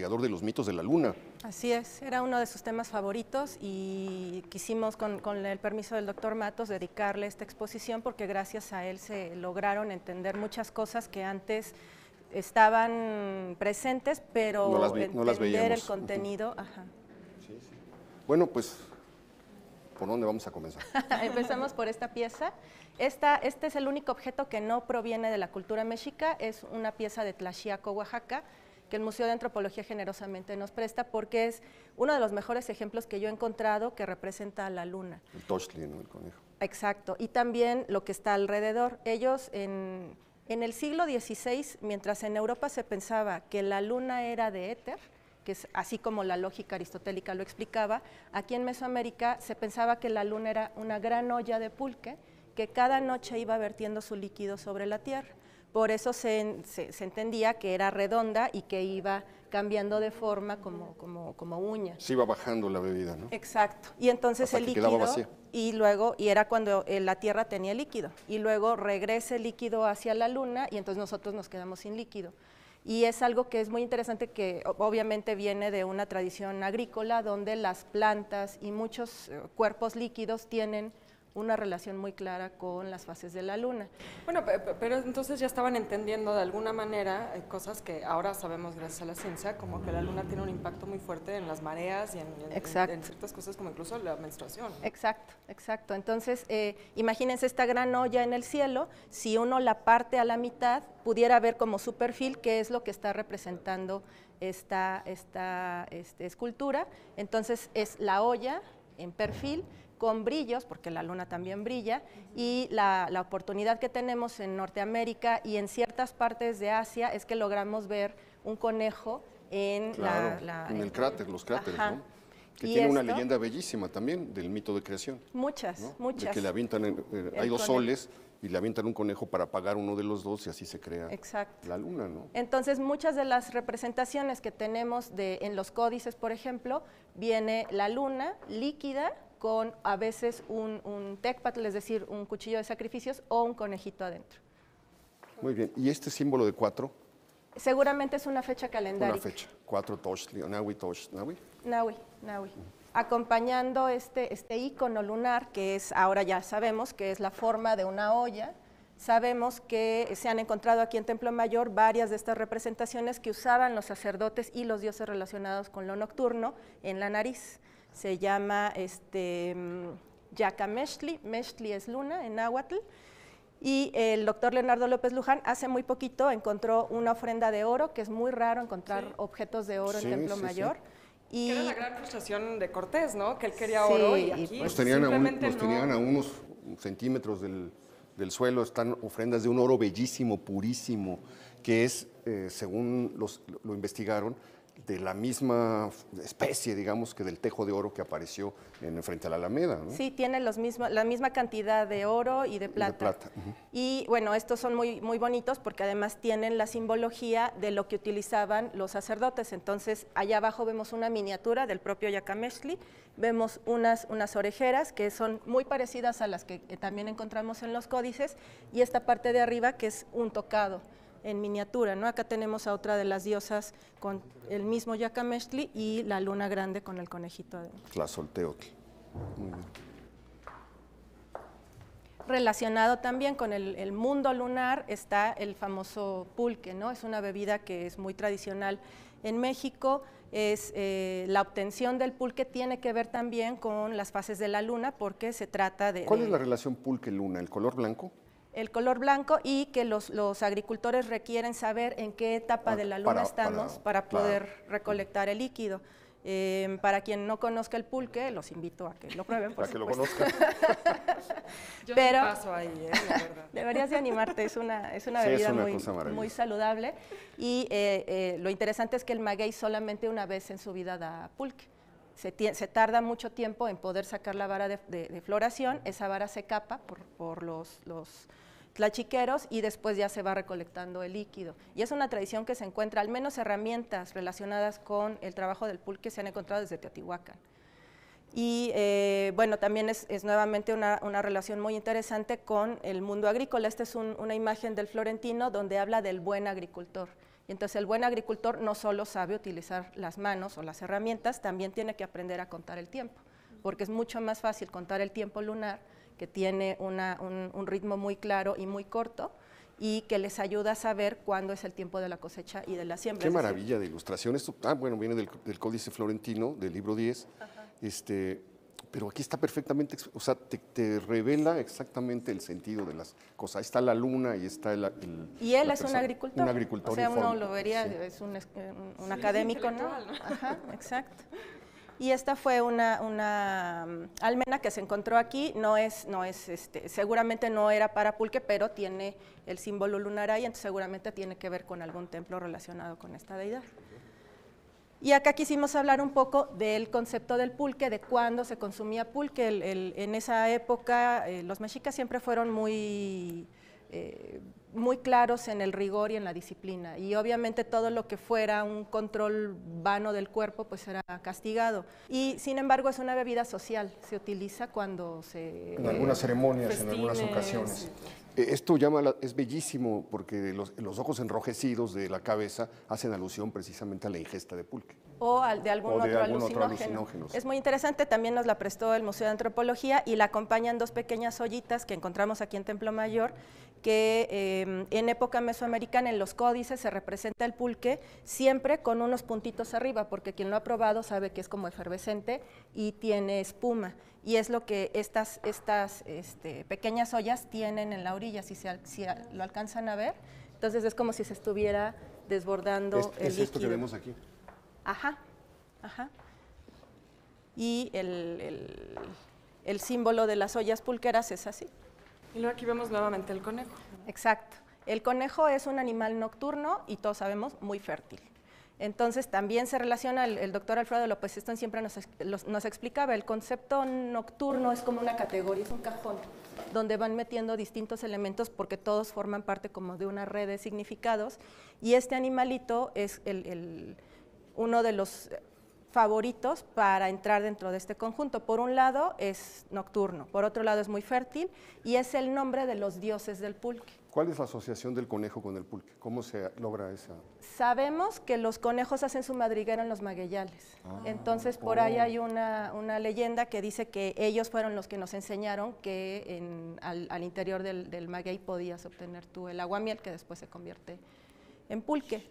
investigador de los mitos de la luna. Así es, era uno de sus temas favoritos y quisimos, con el permiso del doctor Matos, dedicarle esta exposición porque gracias a él se lograron entender muchas cosas que antes estaban presentes, pero no las veíamos. El contenido. Ajá. Sí, sí. Bueno, pues, ¿por dónde vamos a comenzar? Empezamos por esta pieza. Este es el único objeto que no proviene de la cultura mexica, es una pieza de Tlaxiaco, Oaxaca, que el Museo de Antropología generosamente nos presta porque es uno de los mejores ejemplos que yo he encontrado que representa a la luna. El Tochtli, ¿no? El conejo. Exacto, y también lo que está alrededor. Ellos en el siglo XVI, mientras en Europa se pensaba que la luna era de éter, que es así como la lógica aristotélica lo explicaba, aquí en Mesoamérica se pensaba que la luna era una gran olla de pulque que cada noche iba vertiendo su líquido sobre la Tierra. Por eso se entendía que era redonda y que iba cambiando de forma como uña. Se iba bajando la bebida, ¿no? Exacto. Y entonces hasta el que líquido, quedaba vacía. y era cuando la Tierra tenía líquido, y luego regresa el líquido hacia la Luna y entonces nosotros nos quedamos sin líquido. Y es algo que es muy interesante, que obviamente viene de una tradición agrícola donde las plantas y muchos cuerpos líquidos tienen una relación muy clara con las fases de la luna. Bueno, pero entonces ya estaban entendiendo de alguna manera cosas que ahora sabemos gracias a la ciencia, como que la luna tiene un impacto muy fuerte en las mareas y en ciertas cosas como incluso la menstruación. Exacto, exacto. Entonces, imagínense esta gran olla en el cielo, si uno la parte a la mitad, pudiera ver como su perfil qué es lo que está representando esta escultura. Entonces, es la olla en perfil, con brillos, porque la luna también brilla, y la oportunidad que tenemos en Norteamérica y en ciertas partes de Asia es que logramos ver un conejo en en el cráter, los cráteres, ajá. ¿no? Que tiene una leyenda bellísima también del mito de creación. Muchas, ¿no? muchas. De que le avientan, hay dos soles y le avientan un conejo para apagar uno de los dos y así se crea la luna, ¿no? Entonces, muchas de las representaciones que tenemos en los códices, por ejemplo, viene la luna líquida, con a veces un tecpatl, es decir, un cuchillo de sacrificios o un conejito adentro. Muy bien, ¿y este símbolo de 4? Seguramente es una fecha calendárica. Una fecha, 4 Tochtli, Nahui. Nahui. Acompañando este ícono lunar, que es, ahora ya sabemos que es la forma de una olla, sabemos que se han encontrado aquí en Templo Mayor varias de estas representaciones que usaban los sacerdotes y los dioses relacionados con lo nocturno en la nariz. Se llama Yacamextli, Mextli es luna en náhuatl, y el doctor Leonardo López Luján hace muy poquito encontró una ofrenda de oro, que es muy raro encontrar objetos de oro en Templo Mayor. Y que era la gran frustración de Cortés, ¿no? Que él quería oro y aquí pues tenían a unos centímetros del suelo, están ofrendas de un oro bellísimo, purísimo, que es, según lo investigaron, de la misma especie, digamos, que del tejo de oro que apareció frente a la Alameda, ¿no? Sí, tiene la misma cantidad de oro y de plata. Y bueno, estos son muy, muy bonitos porque además tienen la simbología de lo que utilizaban los sacerdotes. Entonces, allá abajo vemos una miniatura del propio Yacamextli, vemos unas orejeras que son muy parecidas a las que también encontramos en los códices, y esta parte de arriba que es un tocado en miniatura, ¿no? Acá tenemos a otra de las diosas con el mismo Yacamextli y la luna grande con el conejito adentro. Tlazolteotl. Muy bien. Relacionado también con el mundo lunar está el famoso pulque, ¿no? Es una bebida que es muy tradicional en México. La obtención del pulque tiene que ver también con las fases de la luna porque se trata de... ¿Cuál es la relación pulque-luna? ¿El color blanco? El color blanco, y que los agricultores requieren saber en qué etapa de la luna estamos para poder recolectar el líquido. Para quien no conozca el pulque, los invito a que lo prueben, por supuesto. Para que lo conozcan. Yo no paso ahí, la verdad. Deberías de animarte, es una bebida muy saludable, y lo interesante es que el maguey solamente una vez en su vida da pulque. Se tarda mucho tiempo en poder sacar la vara de floración, esa vara se capa por los tlachiqueros y después ya se va recolectando el líquido. Y es una tradición que se encuentra, al menos herramientas relacionadas con el trabajo del pulque se han encontrado desde Teotihuacán. Y bueno, también es nuevamente una relación muy interesante con el mundo agrícola. Esta es una imagen del Florentino donde habla del buen agricultor. Y entonces el buen agricultor no solo sabe utilizar las manos o las herramientas, también tiene que aprender a contar el tiempo, porque es mucho más fácil contar el tiempo lunar, que tiene un ritmo muy claro y muy corto, y que les ayuda a saber cuándo es el tiempo de la cosecha y de la siembra. Qué maravilla de ilustración. Esto, bueno, viene del Códice Florentino, del libro 10, pero aquí está perfectamente, o sea, te revela exactamente el sentido de las cosas. Ahí está la luna y está y él es un agricultor. Un agricultor. O sea, uno lo vería, sí. Es un académico, ¿no? Ajá, exacto. Y esta fue una almena que se encontró aquí, seguramente no era para pulque, pero tiene el símbolo lunar ahí, entonces seguramente tiene que ver con algún templo relacionado con esta deidad. Y acá quisimos hablar un poco del concepto del pulque, de cuándo se consumía pulque. En esa época los mexicas siempre fueron muy claros en el rigor y en la disciplina, y obviamente todo lo que fuera un control vano del cuerpo pues era castigado, y sin embargo es una bebida social, se utiliza cuando se... En algunas ceremonias, en algunas ocasiones. Esto es bellísimo porque los ojos enrojecidos de la cabeza hacen alusión precisamente a la ingesta de pulque. O de algún otro alucinógeno. Es muy interesante, también nos la prestó el Museo de Antropología y la acompañan 2 pequeñas ollitas que encontramos aquí en Templo Mayor, que en época mesoamericana en los códices se representa el pulque siempre con unos puntitos arriba, porque quien lo ha probado sabe que es como efervescente y tiene espuma, y es lo que estas pequeñas ollas tienen en la orilla, si lo alcanzan a ver, entonces es como si se estuviera desbordando el líquido. Es esto que vemos aquí. Ajá, ajá. Y el símbolo de las ollas pulqueras es así. Y luego aquí vemos nuevamente el conejo. Exacto. El conejo es un animal nocturno y todos sabemos muy fértil. Entonces también se relaciona, el doctor Alfredo López Stone siempre nos explicaba, el concepto nocturno es como una categoría, es un cajón, donde van metiendo distintos elementos porque todos forman parte como de una red de significados, y este animalito es uno de los favoritos para entrar dentro de este conjunto. Por un lado es nocturno, por otro lado es muy fértil y es el nombre de los dioses del pulque. ¿Cuál es la asociación del conejo con el pulque? ¿Cómo se logra esa? Sabemos que los conejos hacen su madriguera en los magueyales, entonces por ahí hay una leyenda que dice que ellos fueron los que nos enseñaron que al interior del maguey podías obtener tú el aguamiel que después se convierte en pulque.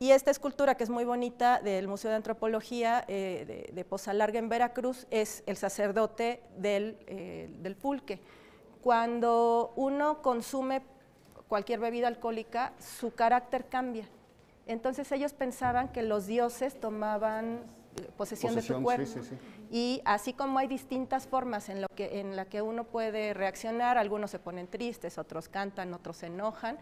Y esta escultura, que es muy bonita, del Museo de Antropología de Poza Larga en Veracruz, es el sacerdote del pulque. Cuando uno consume cualquier bebida alcohólica, su carácter cambia. Entonces ellos pensaban que los dioses tomaban posesión de su cuerpo. Sí, sí, sí. Y así como hay distintas formas en la que uno puede reaccionar, algunos se ponen tristes, otros cantan, otros se enojan,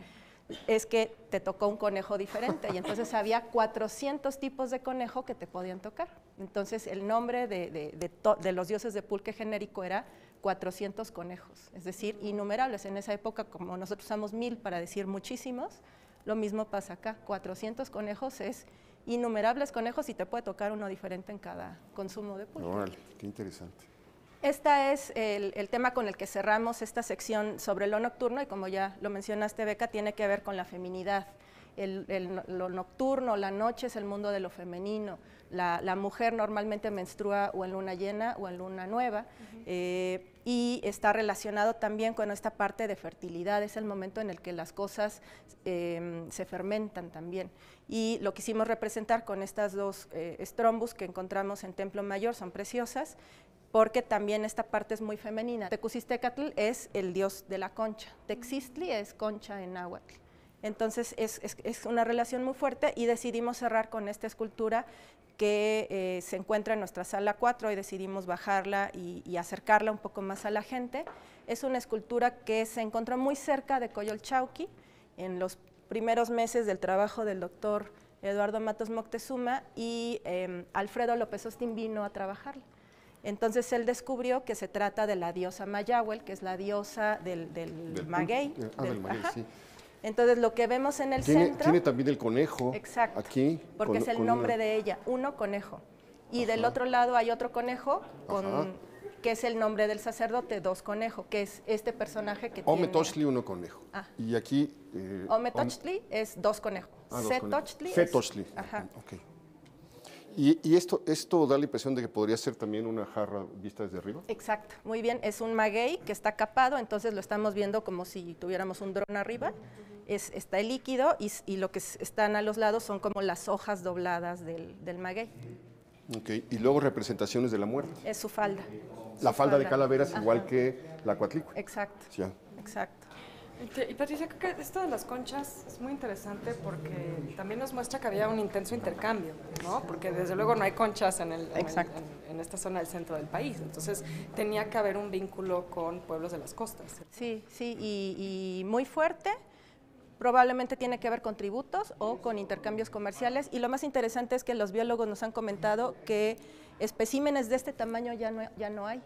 es que te tocó un conejo diferente, y entonces había 400 tipos de conejo que te podían tocar. Entonces el nombre de los dioses de pulque genérico era 400 conejos, es decir, innumerables. En esa época, como nosotros usamos 1000 para decir muchísimos, lo mismo pasa acá, 400 conejos es innumerables conejos y te puede tocar uno diferente en cada consumo de pulque. Órale, qué interesante. Este es el tema con el que cerramos esta sección sobre lo nocturno, y como ya lo mencionaste, Beca, tiene que ver con la feminidad. Lo nocturno, la noche es el mundo de lo femenino. La mujer normalmente menstrua o en luna llena o en luna nueva, y está relacionado también con esta parte de fertilidad, es el momento en el que las cosas se fermentan también. Y lo quisimos representar con estas 2 estrombus que encontramos en Templo Mayor, son preciosas, porque también esta parte es muy femenina. Tecucistecatl es el dios de la concha, Texistli es concha en náhuatl. Entonces es una relación muy fuerte, y decidimos cerrar con esta escultura que se encuentra en nuestra sala 4 y decidimos bajarla y acercarla un poco más a la gente. Es una escultura que se encontró muy cerca de Coyolxauhqui en los primeros meses del trabajo del doctor Eduardo Matos Moctezuma, y Alfredo López Austin vino a trabajarla. Entonces él descubrió que se trata de la diosa Mayahuel, que es la diosa del maguey. Del maguey, sí. Entonces lo que vemos en el centro… Tiene también el conejo. Exacto, aquí. Porque es el nombre de ella, uno conejo. Y del otro lado hay otro conejo que es el nombre del sacerdote, Dos Conejo, que es este personaje que Ometochtli, uno conejo. Y aquí... Ometochtli es Dos Conejo. Setochtli. Ajá. Okay. ¿Y esto da la impresión de que podría ser también una jarra vista desde arriba? Exacto, muy bien. Es un maguey que está capado, entonces lo estamos viendo como si tuviéramos un dron arriba. Está el líquido y lo que están a los lados son como las hojas dobladas del maguey. Okay. Y luego representaciones de la muerte. Es su falda. La falda de calaveras, igual que la Coatlicue. Exacto. Ya. Exacto. Y Patricia, creo que esto de las conchas es muy interesante porque también nos muestra que había un intenso intercambio, ¿no? Porque desde luego no hay conchas en esta zona del centro del país, entonces tenía que haber un vínculo con pueblos de las costas. Sí, sí, y muy fuerte. Probablemente tiene que ver con tributos o con intercambios comerciales, y lo más interesante es que los biólogos nos han comentado que especímenes de este tamaño ya no hay,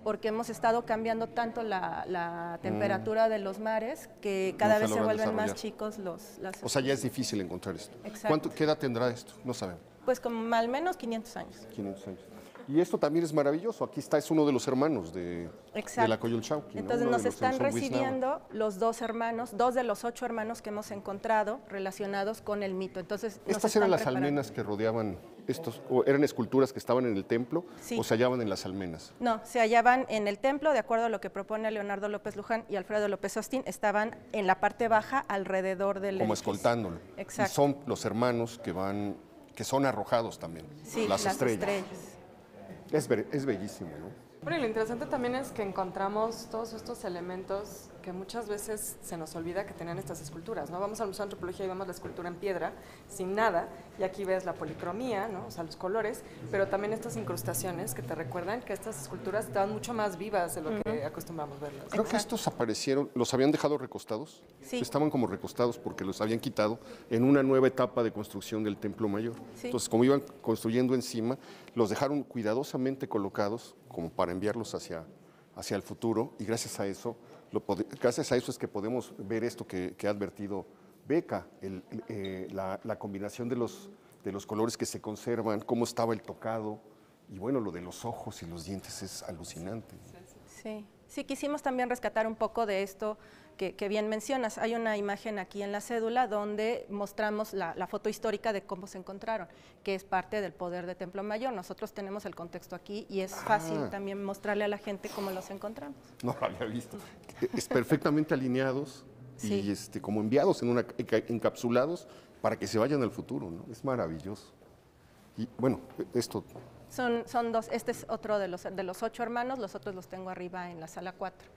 porque hemos estado cambiando tanto la temperatura de los mares que cada vez se vuelven más chicos las... O sea, ya es difícil encontrar esto. Exacto. ¿Qué edad tendrá esto? No sabemos. Pues como al menos 500 años. 500 años. Y esto también es maravilloso. Aquí es uno de los hermanos de la Coyolxauhqui, ¿no? Entonces nos están recibiendo los 2 hermanos, 2 de los 8 hermanos que hemos encontrado relacionados con el mito. Entonces, ¿estas eran las almenas que rodeaban estos, o eran esculturas que estaban en el templo, o se hallaban en las almenas? No, se hallaban en el templo, de acuerdo a lo que propone Leonardo López Luján y Alfredo López Austin, estaban en la parte baja alrededor del como edificio. Escoltándolo. Exacto. Y son los hermanos que son arrojados también, sí, las estrellas. Es bellísimo, ¿no? Bueno, y lo interesante también es que encontramos todos estos elementos que muchas veces se nos olvida que tenían estas esculturas, ¿no? Vamos al Museo de Antropología y vemos la escultura en piedra, sin nada, y aquí ves la policromía, ¿no? O sea, los colores, pero también estas incrustaciones que te recuerdan que estas esculturas estaban mucho más vivas de lo que acostumbramos verlas. Creo que estos aparecieron, los habían dejado recostados, estaban como recostados porque los habían quitado en una nueva etapa de construcción del Templo Mayor. Entonces, como iban construyendo encima, los dejaron cuidadosamente colocados como para enviarlos hacia el futuro, y gracias a eso es que podemos ver esto que ha advertido Beca, la combinación de los colores que se conservan, cómo estaba el tocado, y bueno, lo de los ojos y los dientes es alucinante. Sí, quisimos también rescatar un poco de esto que bien mencionas. Hay una imagen aquí en la cédula donde mostramos la foto histórica de cómo se encontraron, que es parte del poder de Templo Mayor. Nosotros tenemos el contexto aquí y es fácil también mostrarle a la gente cómo los encontramos. No lo había visto. Es perfectamente alineados y como enviados encapsulados para que se vayan al futuro, ¿no? Es maravilloso. Y bueno, esto... Son 2, este es otro de los 8 hermanos, los otros los tengo arriba en la sala 4.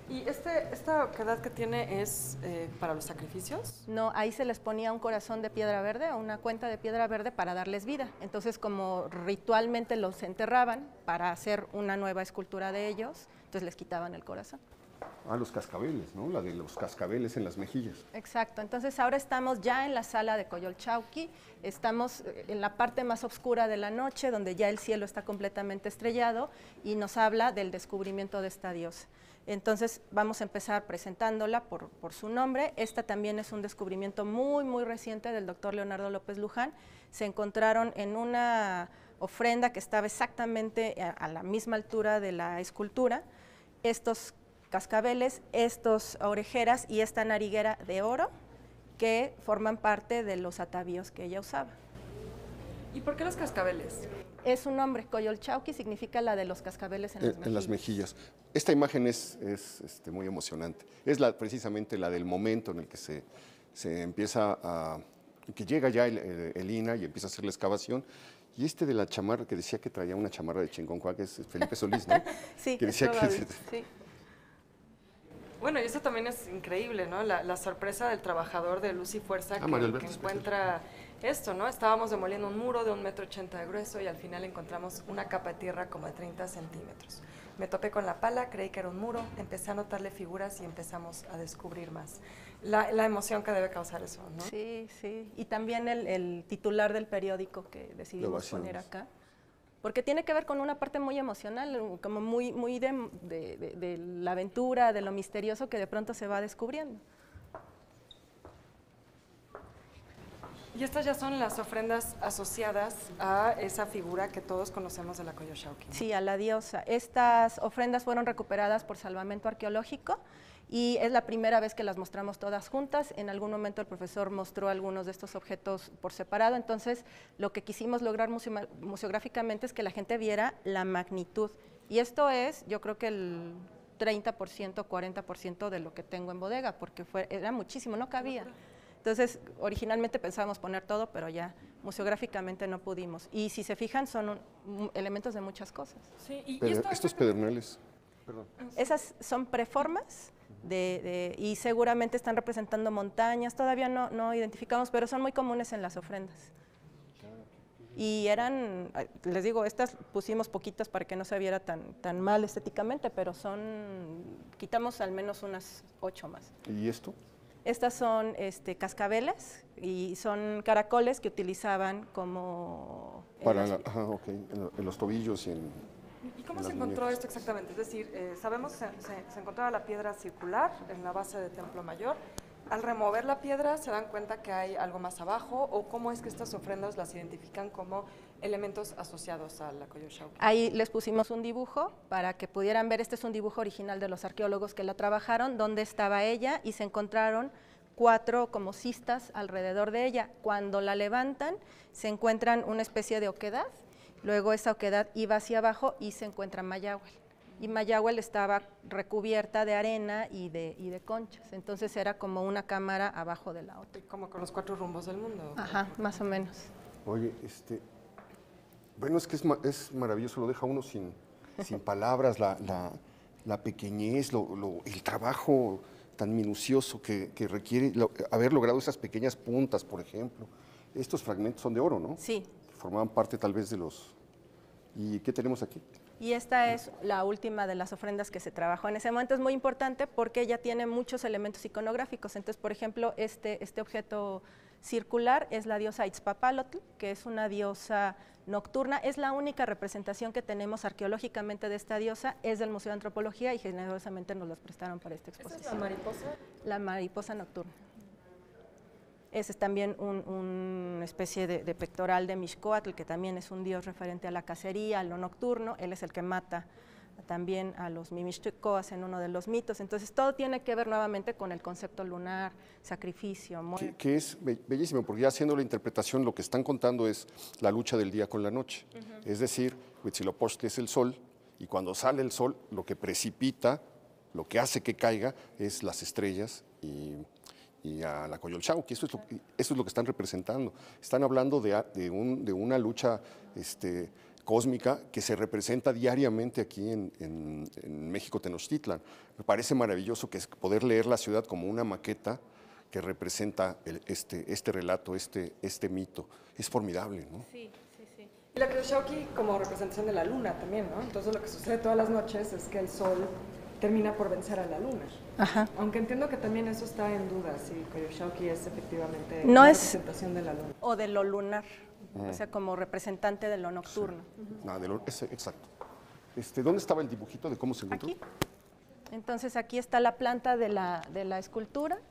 ¿Y esta oquedad que tiene es para los sacrificios? No, ahí se les ponía un corazón de piedra verde o una cuenta de piedra verde para darles vida. Entonces, como ritualmente los enterraban para hacer una nueva escultura de ellos, entonces les quitaban el corazón. Los cascabeles, ¿no? La de los cascabeles en las mejillas. Exacto. Entonces, ahora estamos ya en la sala de Coyolxauhqui, estamos en la parte más oscura de la noche, donde ya el cielo está completamente estrellado y nos habla del descubrimiento de esta diosa. Entonces, vamos a empezar presentándola por su nombre. Esta también es un descubrimiento muy, muy reciente del doctor Leonardo López Luján. Se encontraron en una ofrenda que estaba exactamente a la misma altura de la escultura estos cascabeles, estos orejeras y esta nariguera de oro que forman parte de los atavíos que ella usaba. ¿Y por qué los cascabeles? Es un nombre, Coyolxauhqui significa la de los cascabeles en las mejillas. Esta imagen es muy emocionante. Es precisamente la del momento en el que se empieza que llega ya el INAH y empieza a hacer la excavación. Y de la chamarra, que decía que traía una chamarra de Chinconcuá, que es Felipe Solís, ¿no? Sí, que decía sí. Bueno, y eso también es increíble, ¿no? La sorpresa del trabajador de luz y fuerza que encuentra esto, ¿no? Estábamos demoliendo un muro de 1,80 m de grueso y al final encontramos una capa de tierra como de 30 centímetros. Me topé con la pala, creí que era un muro, empecé a notarle figuras y empezamos a descubrir más. La emoción que debe causar eso, ¿no? Sí, sí. Y también el titular del periódico que decidimos poner acá. Porque tiene que ver con una parte muy emocional, como muy de la aventura, de lo misterioso que de pronto se va descubriendo. Y estas ya son las ofrendas asociadas a esa figura que todos conocemos de la Coyolxauhqui. Sí, a la diosa. Estas ofrendas fueron recuperadas por Salvamento Arqueológico y es la primera vez que las mostramos todas juntas. En algún momento el profesor mostró algunos de estos objetos por separado, entonces lo que quisimos lograr museográficamente es que la gente viera la magnitud. Y esto es, yo creo que el 30%, 40% de lo que tengo en bodega, porque era muchísimo, no cabía. Entonces, originalmente pensábamos poner todo, pero ya museográficamente no pudimos. Y si se fijan, son elementos de muchas cosas. Sí, y estos pedernales, perdón. Esas son preformas y seguramente están representando montañas, todavía no identificamos, pero son muy comunes en las ofrendas. Y eran, les digo, estas pusimos poquitas para que no se viera tan mal estéticamente, pero quitamos al menos unas 8 más. ¿Y esto? Estas son cascabeles y son caracoles que utilizaban como... en los tobillos y en... ¿Y cómo se encontró esto exactamente? Es decir, sabemos que se encontraba la piedra circular en la base de Templo Mayor. Al remover la piedra, ¿se dan cuenta que hay algo más abajo? ¿O cómo es que estas ofrendas las identifican como elementos asociados a la Coyolxauhqui? Ahí les pusimos un dibujo para que pudieran ver. Este es un dibujo original de los arqueólogos que la trabajaron, dónde estaba ella, y se encontraron 4 como cistas alrededor de ella. Cuando la levantan, se encuentran una especie de oquedad, luego esa oquedad iba hacia abajo y se encuentra Mayahuel. Y Mayahuel estaba recubierta de arena y de conchas, entonces era como una cámara abajo de la otra. Como con los 4 rumbos del mundo. Ajá, más o menos. Oye, bueno, es que es maravilloso, lo deja uno sin palabras, la pequeñez, el trabajo tan minucioso que requiere haber logrado esas pequeñas puntas, por ejemplo. Estos fragmentos son de oro, ¿no? Sí. Formaban parte tal vez de los... ¿Y qué tenemos aquí? Y esta es la última de las ofrendas que se trabajó en ese momento. Es muy importante porque ella tiene muchos elementos iconográficos. Entonces, por ejemplo, este objeto circular es la diosa Itzpapalotl, que es una diosa nocturna. Es la única representación que tenemos arqueológicamente de esta diosa, es del Museo de Antropología y generosamente nos las prestaron para esta exposición. ¿Esa es la mariposa? La mariposa nocturna. Ese es también una especie de pectoral de Mixcoatl, que también es un dios referente a la cacería, a lo nocturno. Él es el que mata también a los Mimixcoas en uno de los mitos. Entonces, todo tiene que ver nuevamente con el concepto lunar, sacrificio, muerte. Que es bellísimo, porque ya haciendo la interpretación, lo que están contando es la lucha del día con la noche. Es decir, Huitzilopochtli es el sol, y cuando sale el sol, lo que precipita, lo que hace que caiga, es las estrellas y a la Coyolxauhqui. Eso es lo que están representando. Están hablando de una lucha cósmica que se representa diariamente aquí en México Tenochtitlan. Me parece maravilloso poder leer la ciudad como una maqueta que representa este relato, este mito. Es formidable, ¿no? Sí, sí, sí. Y la Coyolxauhqui como representación de la luna también, ¿no? Entonces lo que sucede todas las noches es que el sol termina por vencer a la luna. Ajá. Aunque entiendo que también eso está en duda, si Coyolxauhqui es efectivamente no la es, representación de la luna. O de lo lunar, o sea, como representante de lo nocturno. Sí. Exacto. ¿Dónde estaba el dibujito de cómo se encontró? Aquí. Entonces aquí está la planta de la escultura,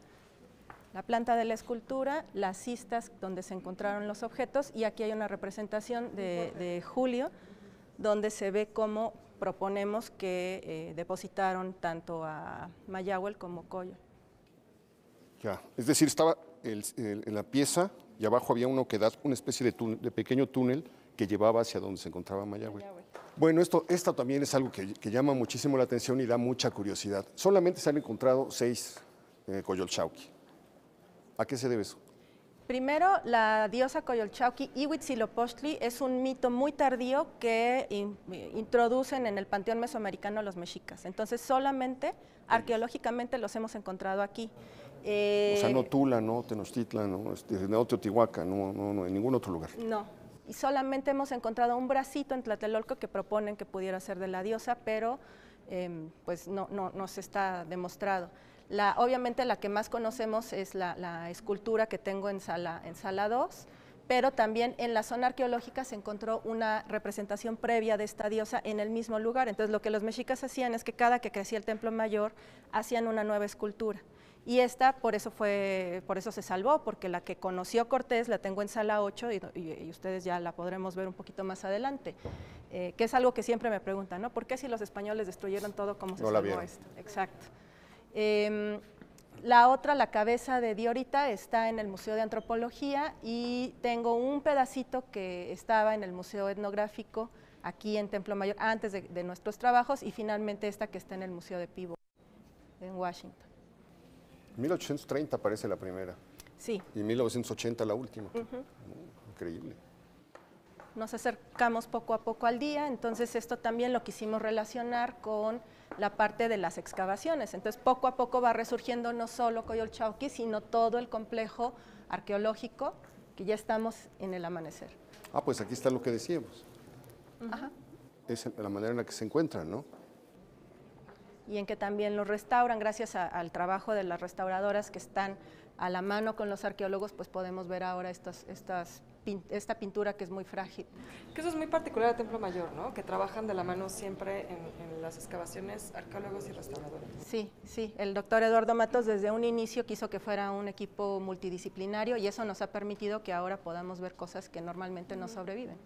las cistas donde se encontraron los objetos, y aquí hay una representación de Julio, donde se ve cómo proponemos que depositaron tanto a Mayahuel como Coyo. Ya, es decir, estaba en la pieza y abajo había una oquedad, una especie de pequeño túnel que llevaba hacia donde se encontraba Mayahuel. Bueno, esto también es algo que llama muchísimo la atención y da mucha curiosidad. Solamente se han encontrado 6 Coyolxauhqui. ¿A qué se debe eso? Primero, la diosa Coyolxauhqui y Huitzilopochtli es un mito muy tardío que introducen en el panteón mesoamericano los mexicas. Entonces, solamente arqueológicamente los hemos encontrado aquí. O sea, no Tula, no Tenochtitlan, no Teotihuacán, no, en ningún otro lugar. No, y solamente hemos encontrado un bracito en Tlatelolco que proponen que pudiera ser de la diosa, pero pues no se está demostrado. Obviamente la que más conocemos es la escultura que tengo en sala 2, pero también en la zona arqueológica se encontró una representación previa de esta diosa en el mismo lugar. Entonces lo que los mexicas hacían es que cada que crecía el templo mayor hacían una nueva escultura. Y esta por eso se salvó, porque la que conoció Cortés la tengo en sala 8 y ustedes ya la podremos ver un poquito más adelante, que es algo que siempre me preguntan, ¿no? ¿Por qué si los españoles destruyeron todo, cómo se salvó esto? Exacto. La otra, la cabeza de Diorita, está en el Museo de Antropología y tengo un pedacito que estaba en el Museo Etnográfico aquí en Templo Mayor antes de nuestros trabajos, y finalmente esta que está en el Museo de Peabody en Washington. 1830 aparece la primera. Sí. Y 1980 la última. Increíble. Nos acercamos poco a poco al día, entonces esto también lo quisimos relacionar con la parte de las excavaciones. Entonces poco a poco va resurgiendo no solo Coyolxauhqui, sino todo el complejo arqueológico que ya estamos en el amanecer. Ah, pues aquí está lo que decíamos. Ajá. Es la manera en la que se encuentran, ¿no? Y en que también los restauran, gracias al trabajo de las restauradoras que están a la mano con los arqueólogos, pues podemos ver ahora esta pintura que es muy frágil. Que eso es muy particular de Templo Mayor, ¿no? Que trabajan de la mano siempre en las excavaciones arqueólogos y restauradores. Sí, sí. El doctor Eduardo Matos desde un inicio quiso que fuera un equipo multidisciplinario y eso nos ha permitido que ahora podamos ver cosas que normalmente no sobreviven.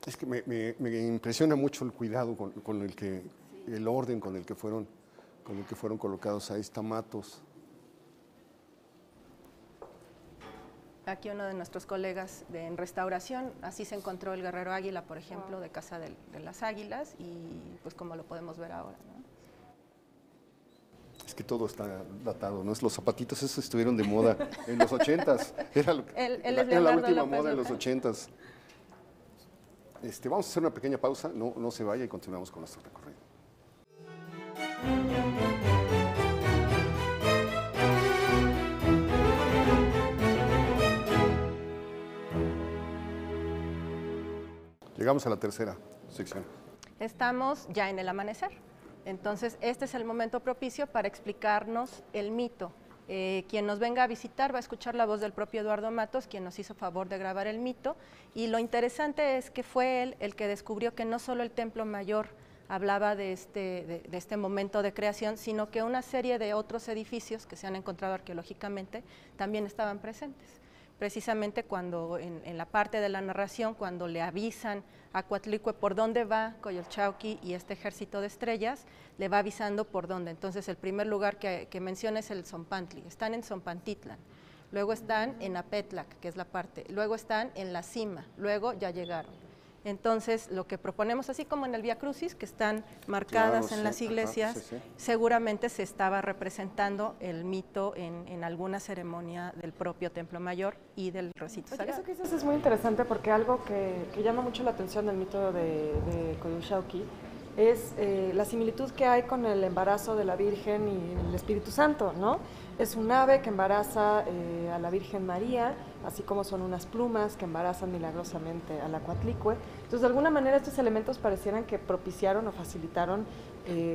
Es que me impresiona mucho el cuidado con el que, el orden con el que fueron colocados. Ahí está Matos. Aquí uno de nuestros colegas en restauración, así se encontró el guerrero águila, por ejemplo, de Casa de las Águilas, y pues como lo podemos ver ahora, ¿no? Es que todo está datado, ¿no? Los zapatitos esos estuvieron de moda en los 80s. Era la última moda en los 80s. Vamos a hacer una pequeña pausa, no se vaya y continuamos con nuestro recorrido. Llegamos a la tercera sección. Estamos ya en el amanecer, entonces este es el momento propicio para explicarnos el mito. Quien nos venga a visitar va a escuchar la voz del propio Eduardo Matos, quien nos hizo favor de grabar el mito, y lo interesante es que fue él el que descubrió que no solo el Templo Mayor hablaba de este momento de creación, sino que una serie de otros edificios que se han encontrado arqueológicamente también estaban presentes. Precisamente cuando en la parte de la narración, cuando le avisan a Coatlicue por dónde va Coyolxauhqui y este ejército de estrellas, le va avisando por dónde. Entonces el primer lugar que menciona es el Zompantli, están en Zompantitlan, luego están en Apetlac, que es la parte, luego están en la cima, luego ya llegaron. Entonces, lo que proponemos, así como en el Vía Crucis, que están marcadas en las iglesias, seguramente se estaba representando el mito en alguna ceremonia del propio Templo Mayor y del recinto sagrado. Eso que dices es muy interesante, porque algo que llama mucho la atención del mito de Coyolxauhqui es la similitud que hay con el embarazo de la Virgen y el Espíritu Santo, ¿no? Es un ave que embaraza a la Virgen María, así como son unas plumas que embarazan milagrosamente a la Coatlicue. Entonces, de alguna manera, estos elementos parecieran que propiciaron o facilitaron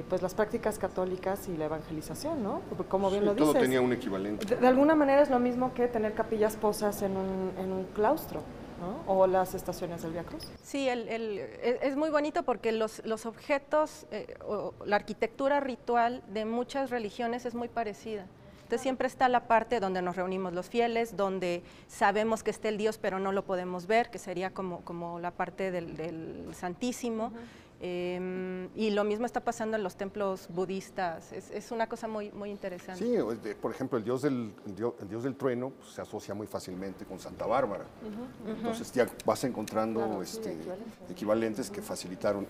pues las prácticas católicas y la evangelización, ¿no? Como bien lo dices. Todo tenía un equivalente. De alguna manera es lo mismo que tener capillas posas en un claustro, ¿no? O las estaciones del Vía Cruz. Sí, es muy bonito porque los objetos, o la arquitectura ritual de muchas religiones es muy parecida. Entonces siempre está la parte donde nos reunimos los fieles, donde sabemos que está el Dios pero no lo podemos ver, que sería como la parte del Santísimo. Y lo mismo está pasando en los templos budistas, es una cosa muy, muy interesante. Sí, por ejemplo, el dios del trueno pues, se asocia muy fácilmente con Santa Bárbara. Entonces ya vas encontrando equivalentes que facilitaron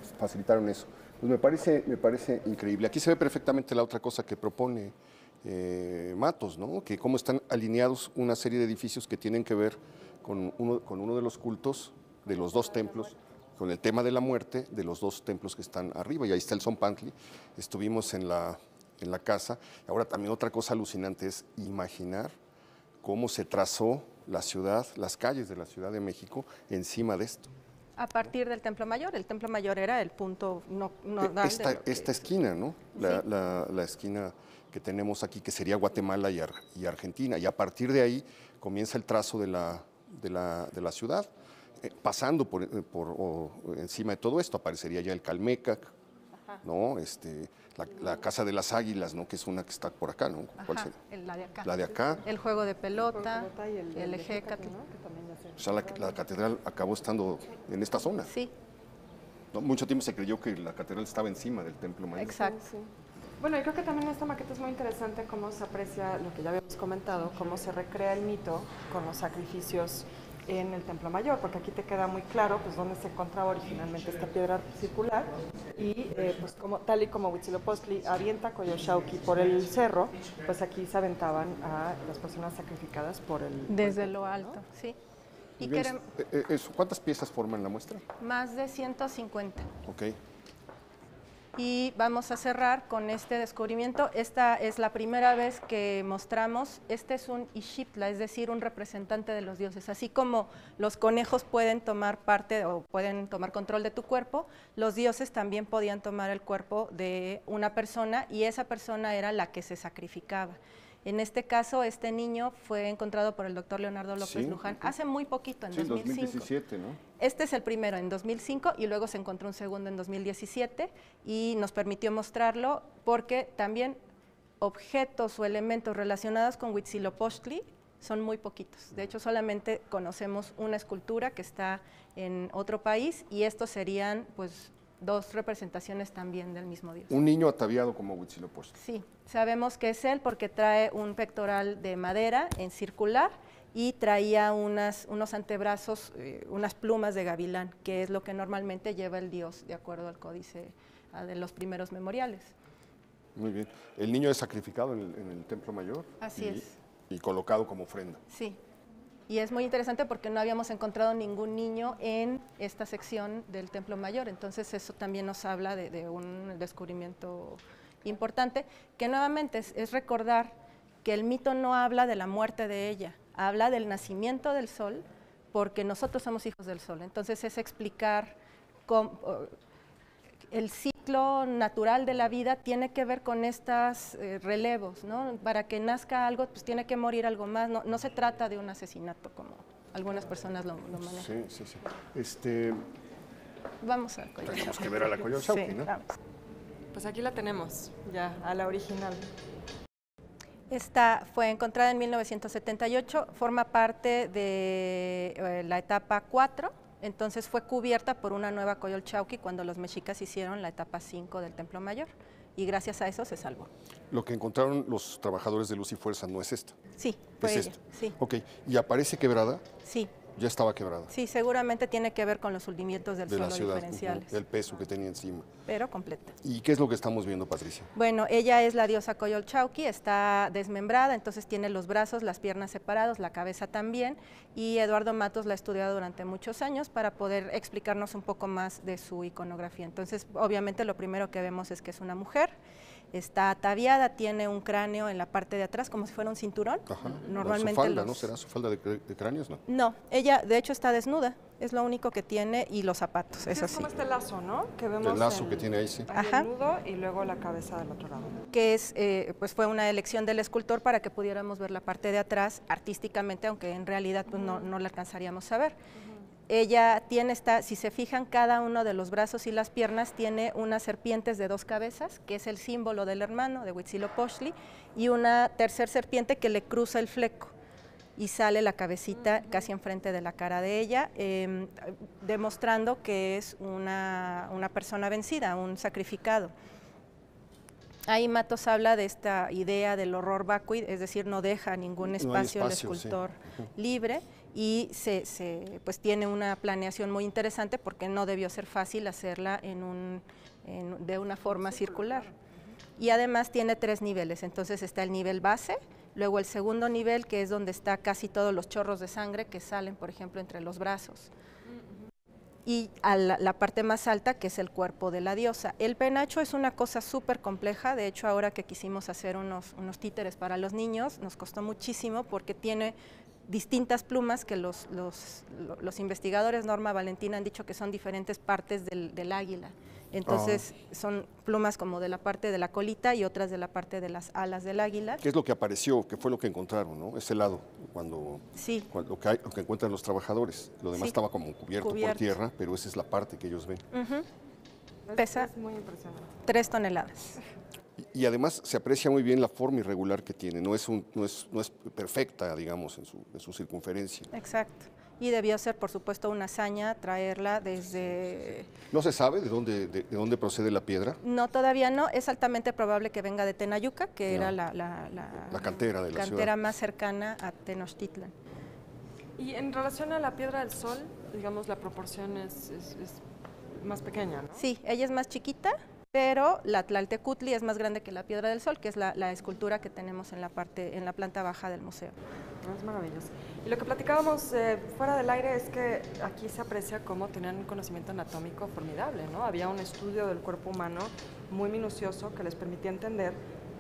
eso. Pues me parece increíble. Aquí se ve perfectamente la otra cosa que propone Matos, ¿no? Que cómo están alineados una serie de edificios que tienen que ver con uno de los cultos de los dos templos, con el tema de la muerte de los dos templos que están arriba, y ahí está el Zompantli. Estuvimos en la casa. Ahora también otra cosa alucinante es imaginar cómo se trazó la ciudad, las calles de la Ciudad de México encima de esto. A partir del Templo Mayor, el Templo Mayor era el punto esta esquina, ¿no? La esquina que tenemos aquí, que sería Guatemala y Argentina, y a partir de ahí comienza el trazo de la ciudad. Pasando por encima de todo esto, aparecería ya el Calmecac, ¿no? La Casa de las Águilas, ¿no? Que es una que está por acá, ¿no? ¿Cuál será? La de acá. La de acá. El juego de pelota, y el Ejecatl. O sea, la catedral acabó estando en esta zona. Sí. ¿No? Mucho tiempo se creyó que la catedral estaba encima del templo mayor. Exacto. Sí. Bueno, yo creo que también esta maqueta es muy interesante cómo se aprecia lo que ya habíamos comentado, cómo se recrea el mito con los sacrificios en el Templo Mayor, porque aquí te queda muy claro pues dónde se encontraba originalmente esta piedra circular y pues tal y como Huitzilopochtli avienta Coyolxauhqui por el cerro, pues aquí se aventaban a las personas sacrificadas por el... Desde lo alto, sí. Y ¿cuántas piezas forman la muestra? Más de 150. Ok. Y vamos a cerrar con este descubrimiento. Esta es la primera vez que mostramos, este es un Ixiptla, es decir, un representante de los dioses. Así como los conejos pueden tomar parte o pueden tomar control de tu cuerpo, los dioses también podían tomar el cuerpo de una persona y esa persona era la que se sacrificaba. En este caso, este niño fue encontrado por el doctor Leonardo López Luján hace muy poquito, en 2005. 2017, ¿no? Este es el primero en 2005 y luego se encontró un segundo en 2017 y nos permitió mostrarlo porque también objetos o elementos relacionados con Huitzilopochtli son muy poquitos. De hecho, solamente conocemos una escultura que está en otro país y estos serían, pues, 2 representaciones también del mismo dios. Un niño ataviado como Huitzilopochtli. Sí, sabemos que es él porque trae un pectoral de madera en circular y traía unos antebrazos, unas plumas de gavilán, que es lo que normalmente lleva el dios, de acuerdo al códice de los primeros memoriales. Muy bien. El niño es sacrificado en el Templo Mayor. Así es. Y colocado como ofrenda. Sí. Y es muy interesante porque no habíamos encontrado ningún niño en esta sección del Templo Mayor, entonces eso también nos habla de un descubrimiento importante, que nuevamente es recordar que el mito no habla de la muerte de ella, habla del nacimiento del sol, porque nosotros somos hijos del sol, entonces es explicar cómo, el ciclo natural de la vida tiene que ver con estos relevos, ¿no? Para que nazca algo, pues tiene que morir algo más, no se trata de un asesinato como algunas personas lo manejan. Sí. Vamos a Coyolxauhqui. Tenemos que ver a la Coyolxauhqui, ¿no? Vamos. Pues aquí la tenemos, ya, a la original. Esta fue encontrada en 1978, forma parte de la etapa 4, entonces fue cubierta por una nueva Coyolxauhqui cuando los mexicas hicieron la etapa 5 del Templo Mayor y gracias a eso se salvó. Lo que encontraron los trabajadores de Luz y Fuerza no es esta. Sí, fue ella. Esta. Sí. Ok, ¿y aparece quebrada? Sí. Ya estaba quebrada. Sí, seguramente tiene que ver con los hundimientos del suelo la ciudad, diferenciales. Del peso que tenía encima. Pero completa. ¿Y qué es lo que estamos viendo, Patricia? Bueno, ella es la diosa Coyolxauhqui, está desmembrada, entonces tiene los brazos, las piernas separados, la cabeza también, y Eduardo Matos la ha estudiado durante muchos años para poder explicarnos un poco más de su iconografía. Entonces, obviamente lo primero que vemos es que es una mujer, está ataviada, tiene un cráneo en la parte de atrás como si fuera un cinturón. Ajá. Normalmente su falda, ¿no? ¿Será su falda de cráneos? No, ella de hecho está desnuda, es lo único que tiene, y los zapatos, sí, eso es como este lazo, ¿no? Que vemos el lazo que tiene ahí, sí. Ajá. El nudo y luego la cabeza del otro lado. Que es, pues fue una elección del escultor para que pudiéramos ver la parte de atrás artísticamente, aunque en realidad pues, no la alcanzaríamos a ver. Ella tiene si se fijan, cada uno de los brazos y las piernas tiene unas serpientes de 2 cabezas, que es el símbolo del hermano de Huitzilopochtli, y una tercera serpiente que le cruza el fleco y sale la cabecita casi enfrente de la cara de ella, demostrando que es una persona vencida, un sacrificado. Ahí Matos habla de esta idea del horror vacui, es decir, no deja ningún espacio al escultor libre, y pues tiene una planeación muy interesante porque no debió ser fácil hacerla de una forma circular. Y además tiene 3 niveles, entonces está el nivel base, luego el segundo nivel, que es donde está casi todos los chorros de sangre que salen, por ejemplo, entre los brazos. Y a la parte más alta, que es el cuerpo de la diosa. El penacho es una cosa súper compleja, de hecho ahora que quisimos hacer unos títeres para los niños, nos costó muchísimo porque tiene distintas plumas que los investigadores Norma Valentina han dicho que son diferentes partes del águila. Entonces son plumas como de la parte de la colita y otras de la parte de las alas del águila. ¿Qué es lo que apareció? ¿Qué fue lo que encontraron, no? Ese lado, lo que encuentran los trabajadores. Lo demás estaba como cubierto por tierra, pero esa es la parte que ellos ven. Pesa es muy impresionante. 3 toneladas. Y además se aprecia muy bien la forma irregular que tiene, no es perfecta, digamos, en su circunferencia. Exacto. Y debió ser, por supuesto, una hazaña traerla desde... ¿No se sabe de dónde procede la piedra? No, todavía no. Es altamente probable que venga de Tenayuca, que era la cantera de la cantera ciudad más cercana a Tenochtitlan. Y en relación a la Piedra del Sol, digamos, la proporción es más pequeña, ¿no? Sí, ella es más chiquita, pero la Tlaltecutli es más grande que la Piedra del Sol, que es la escultura que tenemos en la planta baja del museo. Es maravilloso. Y lo que platicábamos fuera del aire es que aquí se aprecia cómo tenían un conocimiento anatómico formidable, ¿no? Había un estudio del cuerpo humano muy minucioso que les permitía entender,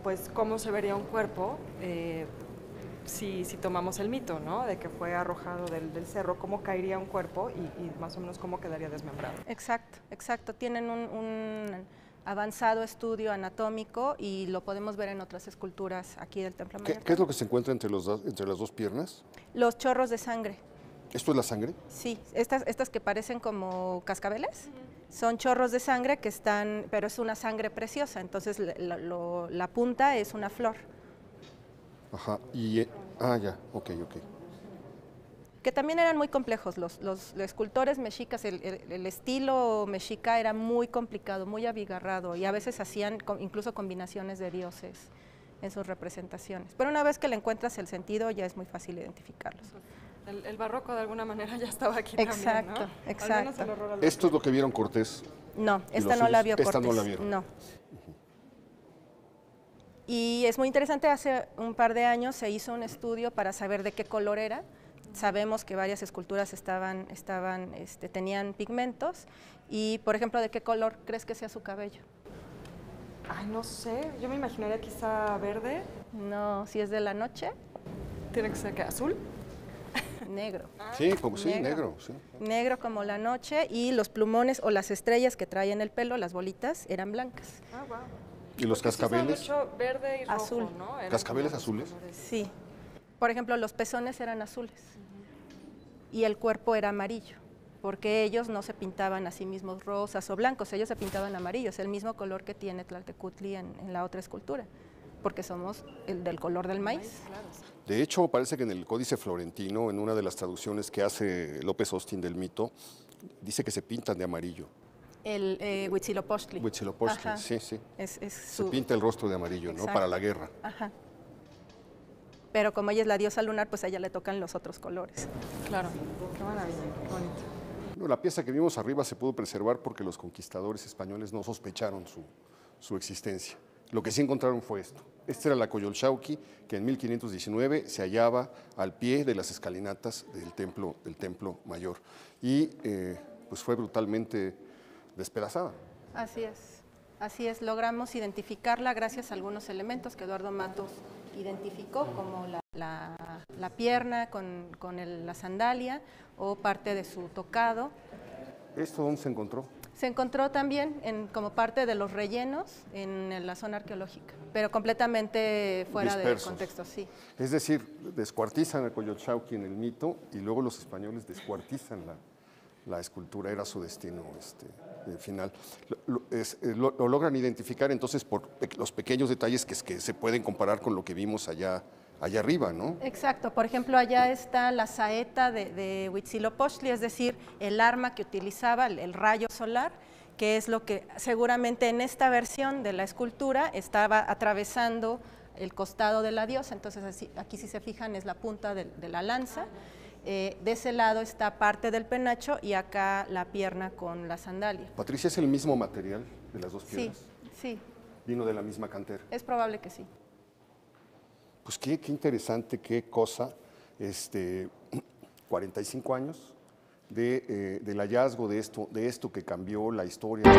pues, cómo se vería un cuerpo si tomamos el mito, ¿no? De que fue arrojado del cerro, cómo caería un cuerpo y más o menos cómo quedaría desmembrado. Exacto, exacto. Tienen un avanzado estudio anatómico y lo podemos ver en otras esculturas aquí del Templo Mayor. ¿Qué es lo que se encuentra entre las dos piernas? Los chorros de sangre. ¿Esto es la sangre? Sí, estas que parecen como cascabeles son chorros de sangre que están, pero es una sangre preciosa, entonces la punta es una flor. Ajá, ya, ok. Que también eran muy complejos, los escultores mexicas, el estilo mexica era muy complicado, muy abigarrado y a veces hacían incluso combinaciones de dioses en sus representaciones. Pero una vez que le encuentras el sentido ya es muy fácil identificarlos. El barroco de alguna manera ya estaba aquí exacto, también, ¿no? Exacto. ¿Esto es lo que vieron Cortés? No, esta no la vio Cortés. Esta no la vieron. No. Y es muy interesante, hace un par de años se hizo un estudio para saber de qué color era. Sabemos que varias esculturas tenían pigmentos y, por ejemplo, ¿de qué color crees que sea su cabello? Ay, no sé, yo me imaginaría quizá verde. No, si es de la noche. ¿Tiene que ser que azul? Negro. Sí, negro. Sí. Negro como la noche y los plumones o las estrellas que trae en el pelo, las bolitas, eran blancas. Ah, wow. ¿Y los cascabeles? Mucho verde y rojo, azul, ¿no? ¿Cascabeles azules? Sí. Por ejemplo, los pezones eran azules y el cuerpo era amarillo, porque ellos no se pintaban a sí mismos rosas o blancos, ellos se pintaban amarillos, el mismo color que tiene Tlaltecutli en la otra escultura, porque somos el del color del maíz. De hecho, parece que en el Códice Florentino, en una de las traducciones que hace López Austin del mito, dice que se pintan de amarillo. El Huitzilopochtli. Huitzilopochtli, sí. Se pinta el rostro de amarillo, exacto, ¿no? Para la guerra. Ajá. Pero como ella es la diosa lunar, pues a ella le tocan los otros colores. Claro, qué maravilla, qué bonito. No, la pieza que vimos arriba se pudo preservar porque los conquistadores españoles no sospecharon su existencia. Lo que sí encontraron fue esto. Esta era la Coyolxauhqui, que en 1519 se hallaba al pie de las escalinatas del templo mayor. Y pues fue brutalmente despedazada. Así es, logramos identificarla gracias a algunos elementos que Eduardo Matos identificó, como la pierna con la sandalia o parte de su tocado. ¿Esto dónde se encontró? Se encontró también como parte de los rellenos en la zona arqueológica, pero completamente fuera del contexto, sí. Es decir, descuartizan a Coyolxauhqui en el mito y luego los españoles descuartizan la escultura, era su destino final. Lo logran identificar entonces por los pequeños detalles que se pueden comparar con lo que vimos allá arriba, ¿no? Exacto, por ejemplo, allá está la saeta de Huitzilopochtli, es decir, el arma que utilizaba, el rayo solar, que es lo que seguramente en esta versión de la escultura estaba atravesando el costado de la diosa, entonces aquí si se fijan es la punta de la lanza. De ese lado está parte del penacho y acá la pierna con la sandalia. Patricia, ¿es el mismo material de las dos piernas? Sí. ¿Vino de la misma cantera? Es probable que sí. Pues qué interesante, qué cosa, 45 años del hallazgo de esto que cambió la historia.